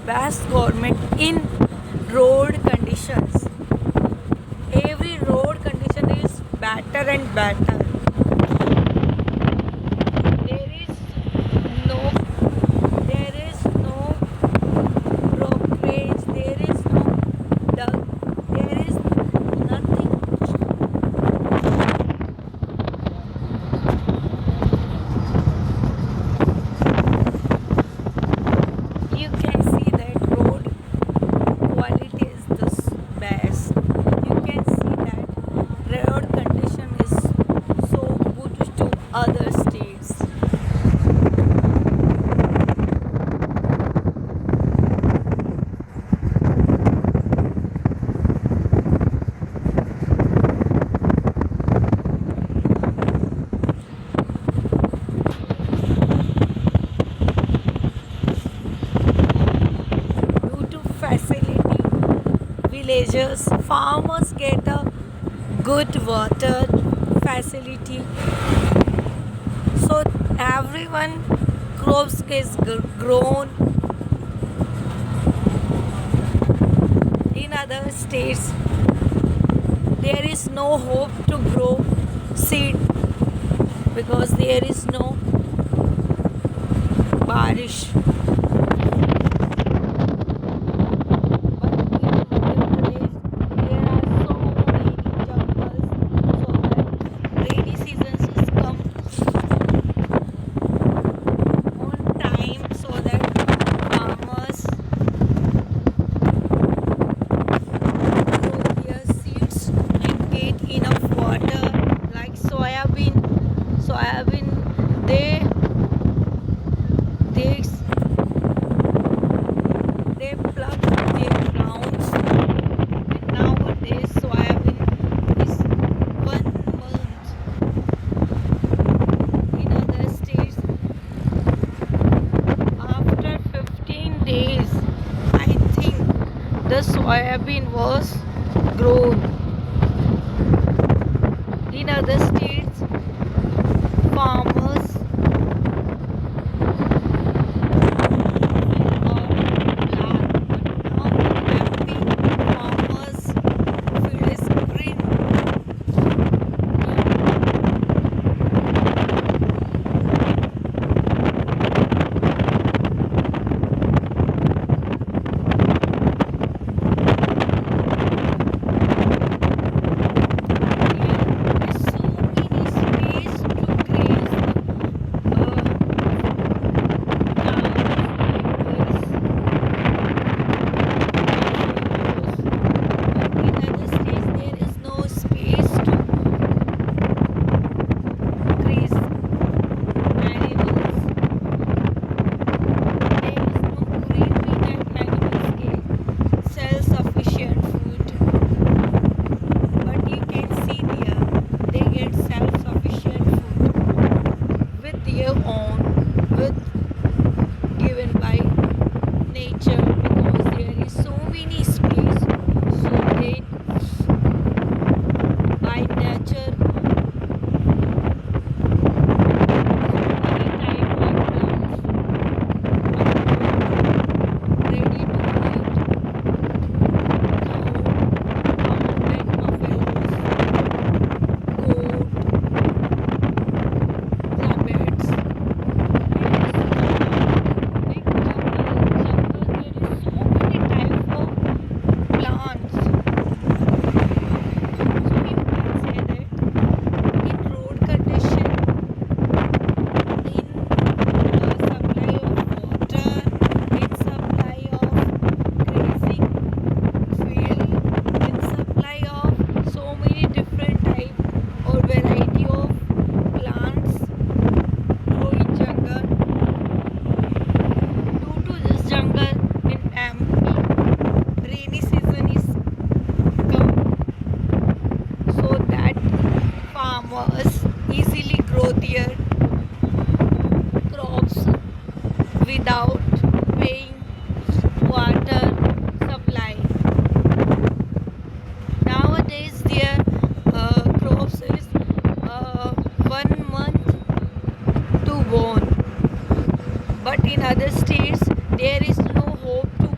best government in road conditions. Every road condition is better and better. There is no there is no brokerage, there is no duck, there is nothing. You can see that road quality is the best. You can see that road condition is so good to other states. Due to facility, villagers, farmers get a good water facility. So everyone crops is grown. In other states, there is no hope to grow seed because there is no barish. Soybean, they they pluck their grounds, and nowadays soybean is 1 month. In other states, after 15 days, I think the soybean was grown. In other states, farmers without paying water supply. Nowadays, their crops is 1 month to born, but in other states there is no hope to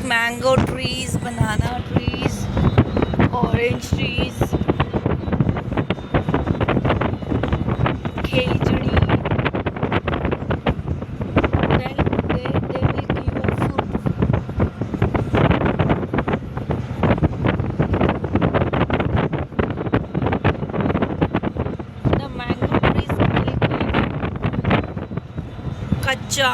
mango trees, banana trees, orange trees, khejdi. Then they will give you fruit. The mango trees will give kacha